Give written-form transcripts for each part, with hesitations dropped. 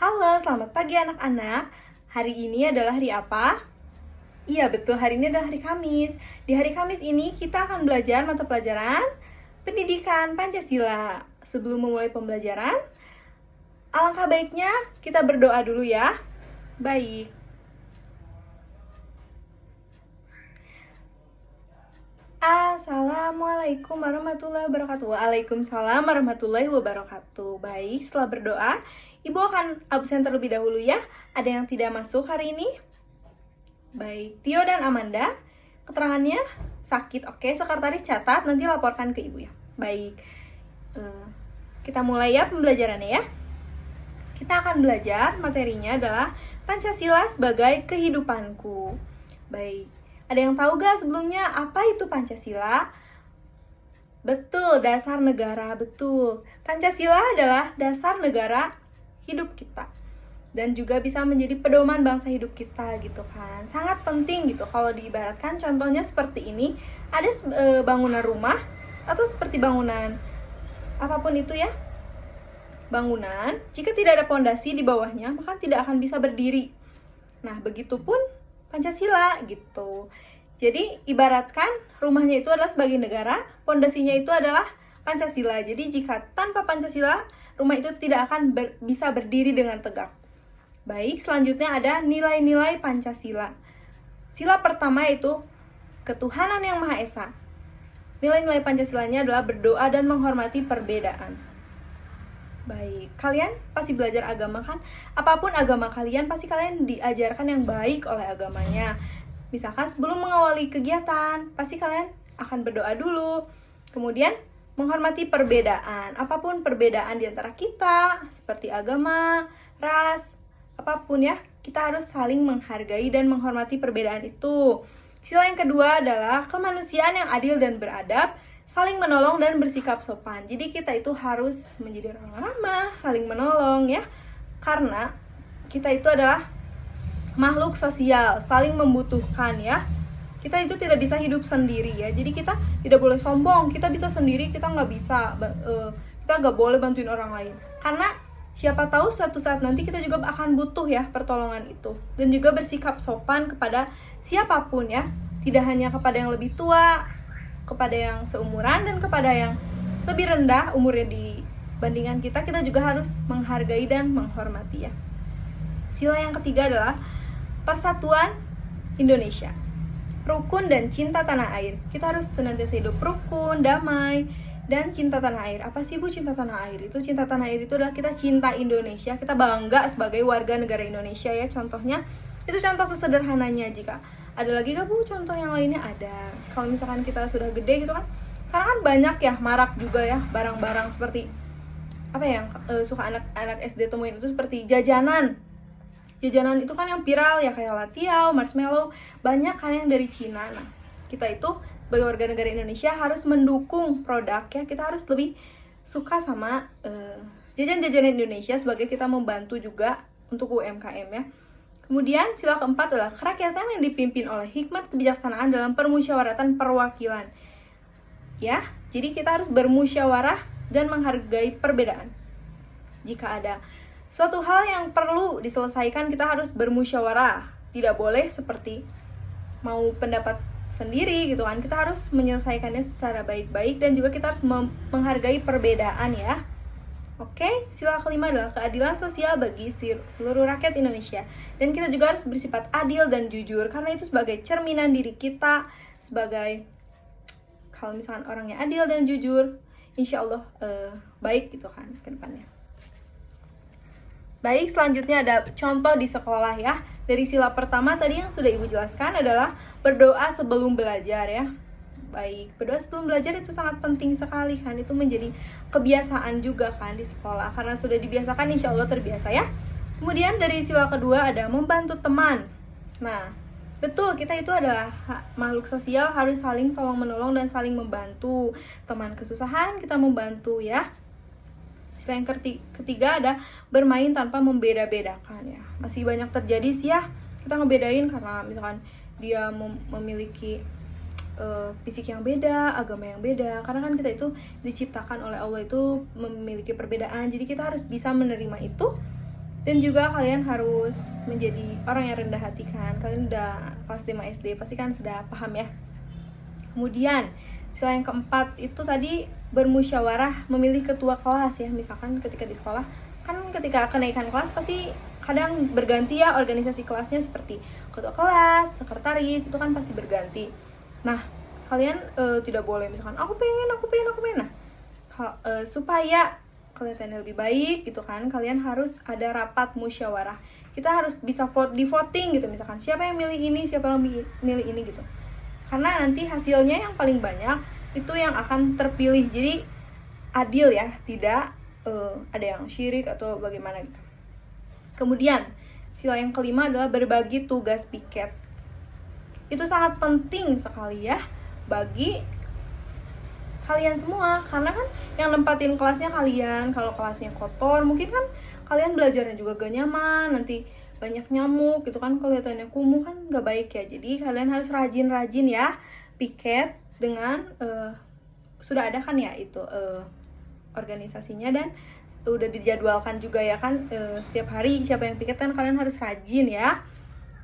Halo, selamat pagi anak-anak. Hari ini adalah hari apa? Iya, betul, hari ini adalah hari Kamis. Di hari Kamis ini kita akan belajar mata pelajaran Pendidikan Pancasila. Sebelum memulai pembelajaran, alangkah baiknya kita berdoa dulu ya. Baik. Assalamualaikum warahmatullahi wabarakatuh. Waalaikumsalam warahmatullahi wabarakatuh. Baik, setelah berdoa, Ibu akan absen terlebih dahulu ya. Ada yang tidak masuk hari ini? Baik, Tio dan Amanda, keterangannya sakit. Oke, sekretaris catat, nanti laporkan ke Ibu ya. Baik, kita mulai ya pembelajarannya ya. Kita akan belajar, materinya adalah Pancasila sebagai kehidupanku. Baik, ada yang tahu gak sebelumnya apa itu Pancasila? Betul, dasar negara, betul. Pancasila adalah dasar negara hidup kita. Dan juga bisa menjadi pedoman bangsa hidup kita gitu kan. Sangat penting gitu kalau diibaratkan contohnya seperti ini. Ada bangunan rumah atau seperti bangunan apapun itu ya. Bangunan, jika tidak ada pondasi di bawahnya, maka tidak akan bisa berdiri. Nah, begitupun Pancasila gitu. Jadi, ibaratkan rumahnya itu adalah sebagai negara, pondasinya itu adalah Pancasila. Jadi, jika tanpa Pancasila, rumah itu tidak akan bisa berdiri dengan tegak. Baik, selanjutnya ada nilai-nilai Pancasila. Sila pertama itu ketuhanan yang Maha Esa. Nilai-nilai Pancasilanya adalah berdoa dan menghormati perbedaan. Baik, kalian pasti belajar agama kan? Apapun agama kalian, pasti kalian diajarkan yang baik oleh agamanya. Misalkan sebelum mengawali kegiatan, pasti kalian akan berdoa dulu. Kemudian menghormati perbedaan. Apapun perbedaan di antara kita, seperti agama, ras, apapun ya, kita harus saling menghargai dan menghormati perbedaan itu. Sila yang kedua adalah kemanusiaan yang adil dan beradab, saling menolong dan bersikap sopan. Jadi kita itu harus menjadi orang ramah, saling menolong ya. Karena kita itu adalah makhluk sosial, saling membutuhkan ya. Kita itu tidak bisa hidup sendiri ya. Jadi kita tidak boleh sombong, kita bisa sendiri, kita nggak bisa, kita nggak boleh bantuin orang lain. Karena siapa tahu suatu saat nanti kita juga akan butuh ya pertolongan itu. Dan juga bersikap sopan kepada siapapun ya. Tidak hanya kepada yang lebih tua, kepada yang seumuran, dan kepada yang lebih rendah umurnya dibandingkan kita, kita juga harus menghargai dan menghormati ya. Sila yang ketiga adalah persatuan Indonesia, rukun dan cinta tanah air. Kita harus senantiasa hidup rukun, damai, dan cinta tanah air. Apa sih Bu cinta tanah air? Itu cinta tanah air itu adalah kita cinta Indonesia, kita bangga sebagai warga negara Indonesia ya. Contohnya, itu contoh sesederhananya. Jika ada lagi gak Bu contoh yang lainnya? Ada. Kalau misalkan kita sudah gede gitu kan, sekarang kan banyak ya, marak juga ya barang-barang seperti apa yang suka anak-anak SD temuin itu, seperti jajanan itu kan yang viral ya, kayak latiau, marshmallow, banyak kan yang dari Cina. Nah, kita itu sebagai warga negara Indonesia harus mendukung produk ya, kita harus lebih suka sama jajan-jajanan Indonesia sebagai kita membantu juga untuk UMKM ya. Kemudian sila keempat adalah kerakyatan yang dipimpin oleh hikmat kebijaksanaan dalam permusyawaratan perwakilan. Ya, jadi kita harus bermusyawarah dan menghargai perbedaan. Jika ada suatu hal yang perlu diselesaikan, kita harus bermusyawarah. Tidak boleh seperti mau pendapat sendiri gitu kan. Kita harus menyelesaikannya secara baik-baik dan juga kita harus menghargai perbedaan ya. Oke, sila kelima adalah keadilan sosial bagi seluruh rakyat Indonesia. Dan kita juga harus bersifat adil dan jujur, karena itu sebagai cerminan diri kita, sebagai kalau misalkan orangnya adil dan jujur, insya Allah baik gitu kan ke depannya. Baik, selanjutnya ada contoh di sekolah ya. Dari sila pertama tadi yang sudah Ibu jelaskan adalah berdoa sebelum belajar ya. Baik, berdoa sebelum belajar itu sangat penting sekali kan. Itu menjadi kebiasaan juga kan di sekolah. Karena sudah dibiasakan, insya Allah terbiasa ya. Kemudian dari sila kedua ada membantu teman. Nah, betul, kita itu adalah makhluk sosial, harus saling tolong menolong dan saling membantu. Teman kesusahan, kita membantu ya. Sila yang ketiga ada bermain tanpa membeda-bedakan ya. Masih banyak terjadi sih ya, kita ngebedain karena misalkan dia memiliki fisik yang beda, agama yang beda. Karena kan kita itu diciptakan oleh Allah itu memiliki perbedaan. Jadi kita harus bisa menerima itu Dan juga kalian harus menjadi orang yang rendah hati kan. Kalian udah kelas 5 SD, pasti kan sudah paham ya. Kemudian, sila yang keempat itu tadi bermusyawarah memilih ketua kelas ya. Misalkan ketika di sekolah, kan ketika kenaikan kelas pasti kadang berganti ya organisasi kelasnya, seperti ketua kelas, sekretaris, itu kan pasti berganti. Nah, kalian tidak boleh misalkan aku pengen. Nah, supaya kelihatannya lebih baik gitu kan, kalian harus ada rapat musyawarah. Kita harus bisa di voting gitu, misalkan siapa yang milih ini, siapa yang milih ini gitu. Karena nanti hasilnya yang paling banyak itu yang akan terpilih. Jadi adil ya, tidak ada yang syirik atau bagaimana gitu. Kemudian sila yang kelima adalah berbagi tugas piket. Itu sangat penting sekali ya bagi kalian semua, karena kan yang nempatin kelasnya kalian. Kalau kelasnya kotor, mungkin kan kalian belajarnya juga gak nyaman, nanti banyak nyamuk gitu kan, kelihatannya kumuh kan gak baik ya. Jadi kalian harus rajin-rajin ya piket dengan sudah ada kan ya itu organisasinya, dan udah dijadwalkan juga ya kan setiap hari siapa yang piket, kan kalian harus rajin ya.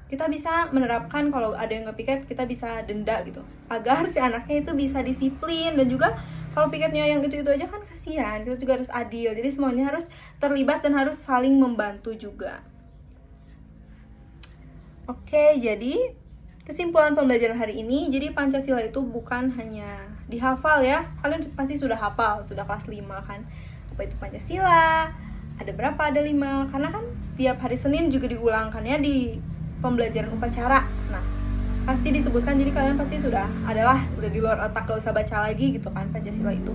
Kita bisa menerapkan kalau ada yang nggak piket, kita bisa denda gitu, agar si anaknya itu bisa disiplin. Dan juga kalau piketnya yang itu aja kan kasihan, kita juga harus adil. Jadi semuanya harus terlibat dan harus saling membantu juga. Oke, jadi kesimpulan pembelajaran hari ini, jadi Pancasila itu bukan hanya dihafal ya. Kalian pasti sudah hafal, sudah kelas 5 kan. Apa itu Pancasila? Ada berapa? Ada 5. Karena kan setiap hari Senin juga diulangkan ya di pembelajaran upacara. Nah, pasti disebutkan, jadi kalian pasti udah di luar otak, gak usah baca lagi gitu kan Pancasila itu.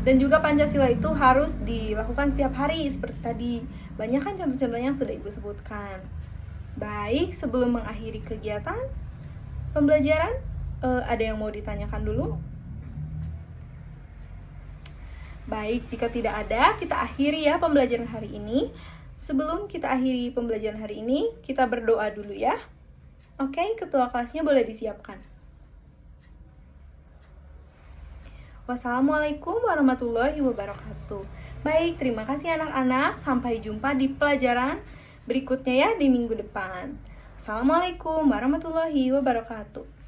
Dan juga Pancasila itu harus dilakukan setiap hari seperti tadi. Banyak kan contoh-contohnya yang sudah Ibu sebutkan. Baik, sebelum mengakhiri kegiatan pembelajaran, ada yang mau ditanyakan dulu? Baik, jika tidak ada, kita akhiri ya pembelajaran hari ini. Sebelum kita akhiri pembelajaran hari ini, kita berdoa dulu ya. Oke, ketua kelasnya boleh disiapkan. Wassalamualaikum warahmatullahi wabarakatuh. Baik, terima kasih anak-anak. Sampai jumpa di pelajaran berikutnya ya di minggu depan. Assalamualaikum warahmatullahi wabarakatuh.